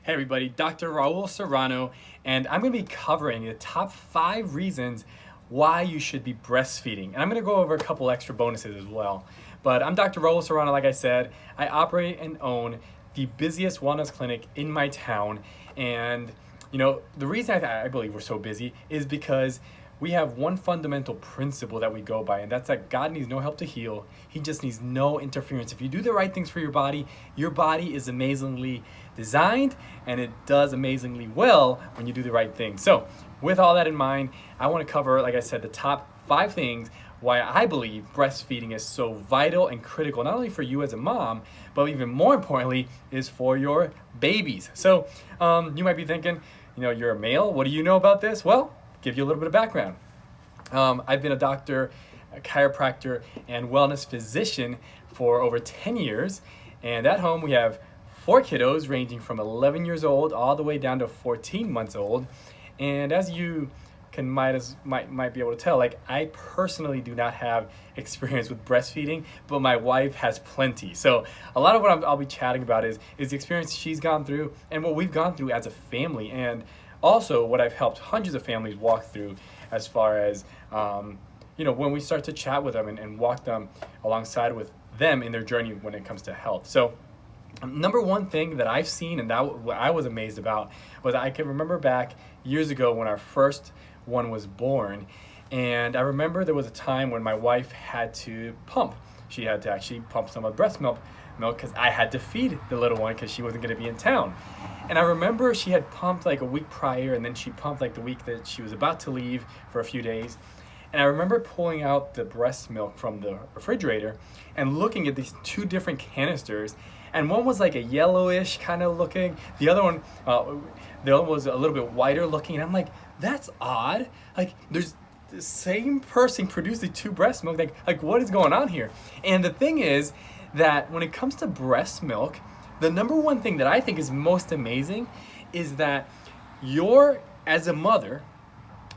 Hey everybody, Dr. Raul Serrano, and I'm going to be covering the top 5 reasons why you should be breastfeeding. And I'm going to go over a couple extra bonuses as well. But I'm Dr. Raul Serrano, like I said. I operate and own the busiest wellness clinic in my town. And, the reason I believe we're so busy is because we have one fundamental principle that we go by, and that's that God needs no help to heal. He just needs no interference. If you do the right things for your body is amazingly designed, and it does amazingly well when you do the right thing. So, with all that in mind, I want to cover, like I said, the top 5 things why I believe breastfeeding is so vital and critical, not only for you as a mom, but even more importantly, is for your babies. So, you might be thinking, you're a male. What do you know about this? Well, give you a little bit of background. I've been a doctor, a chiropractor, and wellness physician for over 10 years. And at home, we have 4 kiddos ranging from 11 years old all the way down to 14 months old. And as you might be able to tell, I personally do not have experience with breastfeeding, but my wife has plenty. So a lot of what I'll be chatting about is the experience she's gone through and what we've gone through as a family, and also what I've helped hundreds of families walk through as far as when we start to chat with them and walk them alongside with them in their journey when it comes to health. So number one thing that I've seen and that I was amazed about was I can remember back years ago when our first one was born, and I remember there was a time when my wife had to pump. She had to actually pump some of the breast milk because I had to feed the little one because she wasn't going to be in town. And I remember she had pumped like a week prior, and then she pumped like the week that she was about to leave for a few days. And I remember pulling out the breast milk from the refrigerator and looking at these 2 different canisters, and one was like a yellowish kind of looking. The other one was a little bit whiter looking, and I'm like, that's odd. Like, there's the same person producing 2 breast milk. Like what is going on here? And the thing is that when it comes to breast milk, the number one thing that I think is most amazing is that as a mother,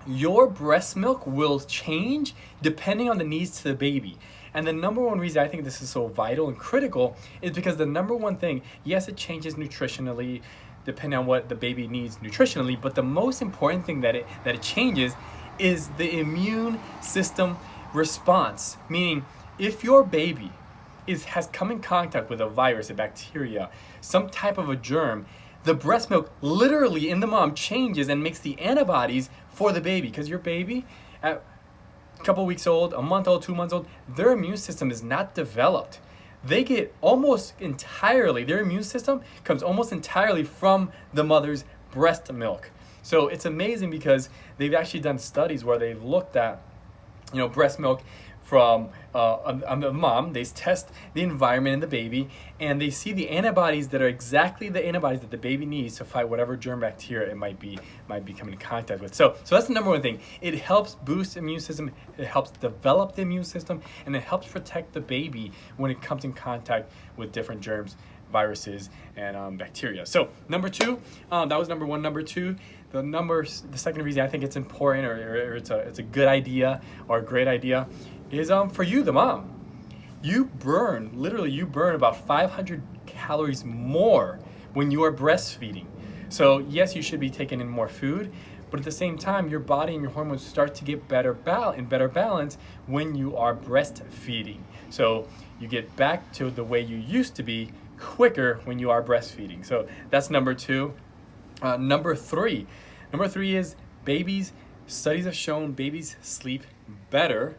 your breast milk will change depending on the needs to the baby. And the number one reason I think this is so vital and critical is because the number one thing, yes, it changes nutritionally, depending on what the baby needs nutritionally, but the most important thing that it changes is the immune system response. Meaning, if your baby has come in contact with a virus, a bacteria, some type of a germ, the breast milk literally in the mom changes and makes the antibodies for the baby. Because your baby, at a couple weeks old, a month old, 2 months old, their immune system is not developed. They get their immune system comes almost entirely from the mother's breast milk. So it's amazing because they've actually done studies where they've looked at, breast milk from on the mom. They test the environment in the baby, and they see the antibodies that are exactly the antibodies that the baby needs to fight whatever germ bacteria it might be coming in contact with. So that's the number one thing. It helps boost the immune system, it helps develop the immune system, and it helps protect the baby when it comes in contact with different germs, viruses, and bacteria. So number 2, that was number 1. Number 2, the second reason I think it's important or it's a good idea or a great idea is for you, the mom. You burn about 500 calories more when you are breastfeeding. So yes, you should be taking in more food, but at the same time, your body and your hormones start to get better balance when you are breastfeeding. So you get back to the way you used to be quicker when you are breastfeeding. So that's number 2. Number three is studies have shown babies sleep better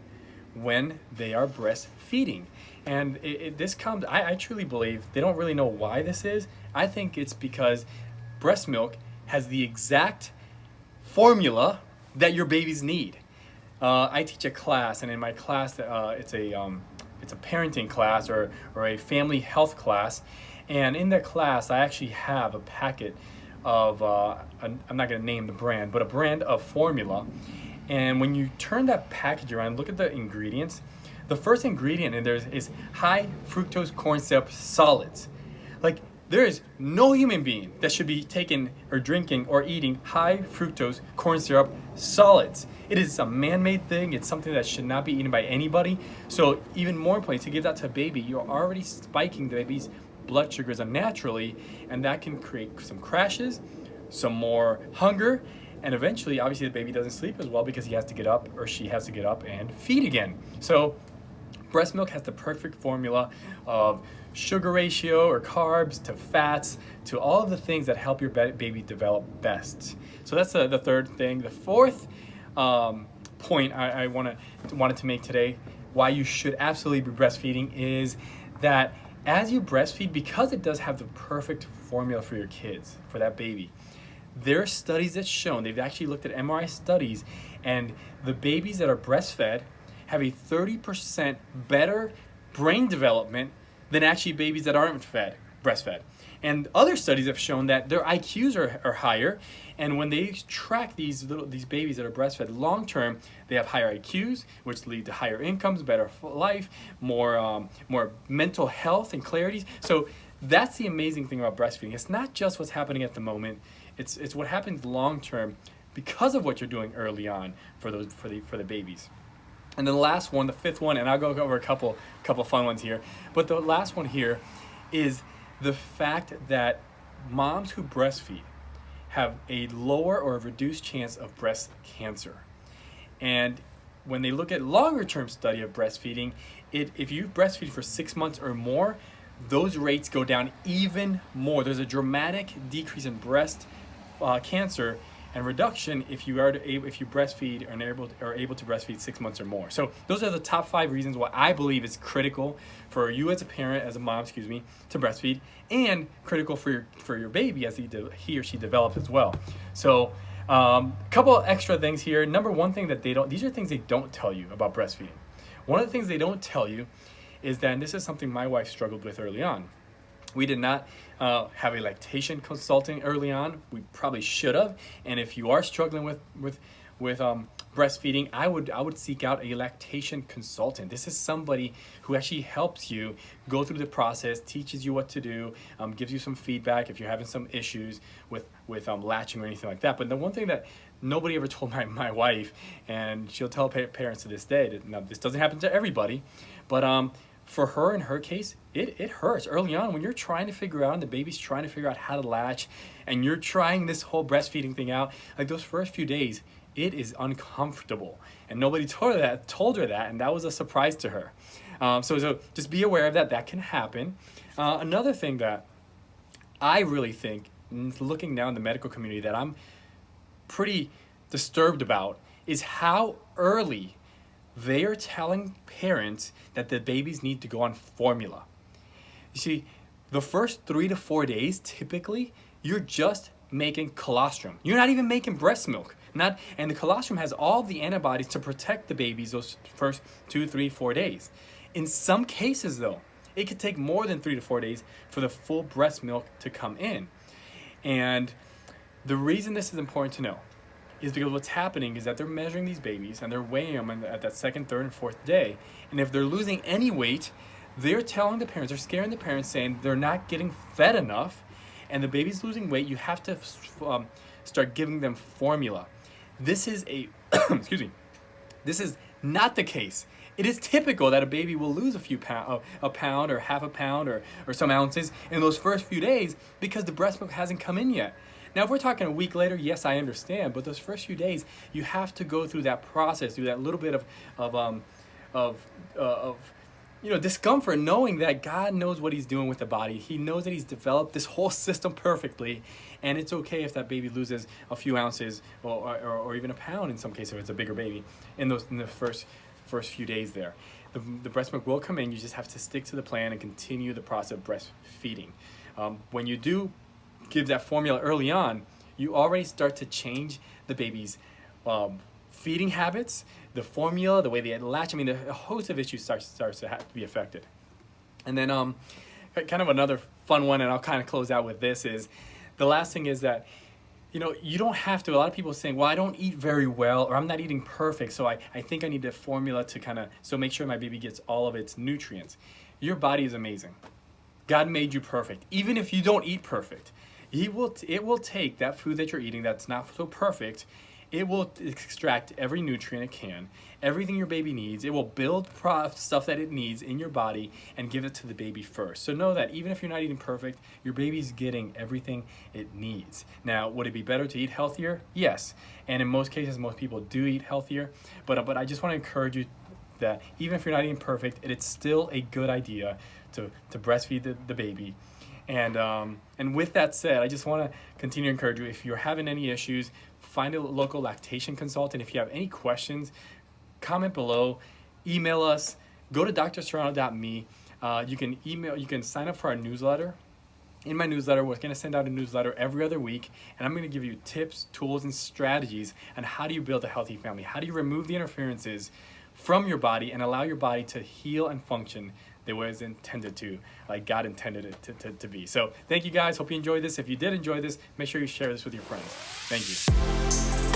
when they are breastfeeding. And this comes, I truly believe, they don't really know why this is. I think it's because breast milk has the exact formula that your babies need. I teach a class, and in my class, it's a parenting class or a family health class. And in that class, I actually have a packet of, I'm not going to name the brand, but a brand of formula. And when you turn that package around, look at the ingredients. The first ingredient in there is high fructose corn syrup solids. Like, there is no human being that should be taking or drinking or eating high fructose corn syrup solids. It is a man-made thing. It's something that should not be eaten by anybody. So even more importantly, to give that to a baby, you're already spiking the baby's blood sugars unnaturally, and that can create some crashes, some more hunger, and eventually, obviously, the baby doesn't sleep as well because he has to get up or she has to get up and feed again. So breast milk has the perfect formula of sugar ratio or carbs to fats to all of the things that help your baby develop best. So that's the third thing. The fourth point I wanted to make today, why you should absolutely be breastfeeding, is that as you breastfeed, because it does have the perfect formula for your kids, for that baby, there are studies that shown, they've actually looked at MRI studies, and the babies that are breastfed have a 30% better brain development than actually babies that aren't breastfed. And other studies have shown that their IQs are higher, and when they track these babies that are breastfed long term, they have higher IQs, which lead to higher incomes, better life, more mental health and clarity. So that's the amazing thing about breastfeeding. It's not just what's happening at the moment; it's what happens long term because of what you're doing early on for the babies. And then the last one, the fifth one, and I'll go over a couple fun ones here, but the last one here is the fact that moms who breastfeed have a lower or a reduced chance of breast cancer. And when they look at longer term study of breastfeeding, if you breastfeed for 6 months or more, those rates go down even more. There's a dramatic decrease in breast cancer and reduction if you breastfeed and are able to breastfeed 6 months or more. So those are the top 5 reasons why I believe it's critical for you as a parent, as a mom, to breastfeed, and critical for your baby as he or she develops as well. So a couple extra things here. Number one thing that these are things they don't tell you about breastfeeding. One of the things they don't tell you is that, and this is something my wife struggled with early on, we did not have a lactation consultant early on. We probably should have. And if you are struggling with breastfeeding, I would seek out a lactation consultant. This is somebody who actually helps you go through the process, teaches you what to do, gives you some feedback if you're having some issues with latching or anything like that. But the one thing that nobody ever told my wife, and she'll tell parents to this day, that now this doesn't happen to everybody, but for her, in her case, it hurts early on when you're trying to figure out, and the baby's trying to figure out how to latch, and you're trying this whole breastfeeding thing out. Like those first few days, it is uncomfortable, and nobody told her that, and that was a surprise to her. So just be aware of that. That can happen. Another thing that I really think, looking now in the medical community, that I'm pretty disturbed about is how early they are telling parents that the babies need to go on formula. You see, the first 3 to 4 days, typically, you're just making colostrum. You're not even making breast milk. And the colostrum has all the antibodies to protect the babies those first 2, 3, 4 days. In some cases, though, it could take more than 3 to 4 days for the full breast milk to come in. And the reason this is important to know is because what's happening is that they're measuring these babies and they're weighing them at that second, third, and fourth day. And if they're losing any weight, they're telling the parents, they're scaring the parents, saying they're not getting fed enough, and the baby's losing weight. You have to start giving them formula. This is this is not the case. It is typical that a baby will lose a pound or half a pound or some ounces in those first few days because the breast milk hasn't come in yet. Now, if we're talking a week later, yes, I understand, but those first few days, you have to go through that process, through that little bit of discomfort, knowing that God knows what He's doing with the body. He knows that He's developed this whole system perfectly, and it's okay if that baby loses a few ounces or even a pound in some cases if it's a bigger baby in the first few days there. The breast milk will come in. You just have to stick to the plan and continue the process of breastfeeding. When you do give that formula early on, you already start to change the baby's feeding habits, the formula, the way they latch. I mean, a host of issues starts to have to be affected. And then kind of another fun one, and I'll kind of close out with this, is the last thing is that, you don't have to. A lot of people are saying, well, I don't eat very well, or I'm not eating perfect, so I think I need a formula to make sure my baby gets all of its nutrients. Your body is amazing. God made you perfect. Even if you don't eat perfect, it will take that food that you're eating that's not so perfect, It will extract every nutrient it can, everything your baby needs. It will build stuff that it needs in your body and give it to the baby first. So know that even if you're not eating perfect, your baby's getting everything it needs. Now, would it be better to eat healthier? Yes. And in most cases, most people do eat healthier. But I just want to encourage you that even if you're not eating perfect, it's still a good idea to breastfeed the baby. And with that said, I just want to continue to encourage you, if you're having any issues, find a local lactation consultant. If you have any questions, comment below, email us, go to drserrano.me. You can sign up for our newsletter. In my newsletter, we're going to send out a newsletter every other week, and I'm going to give you tips, tools, and strategies on how do you build a healthy family. How do you remove the interferences from your body and allow your body to heal and function the way it's intended to, like God intended it to be. So thank you guys. Hope you enjoyed this. If you did enjoy this, make sure you share this with your friends. Thank you.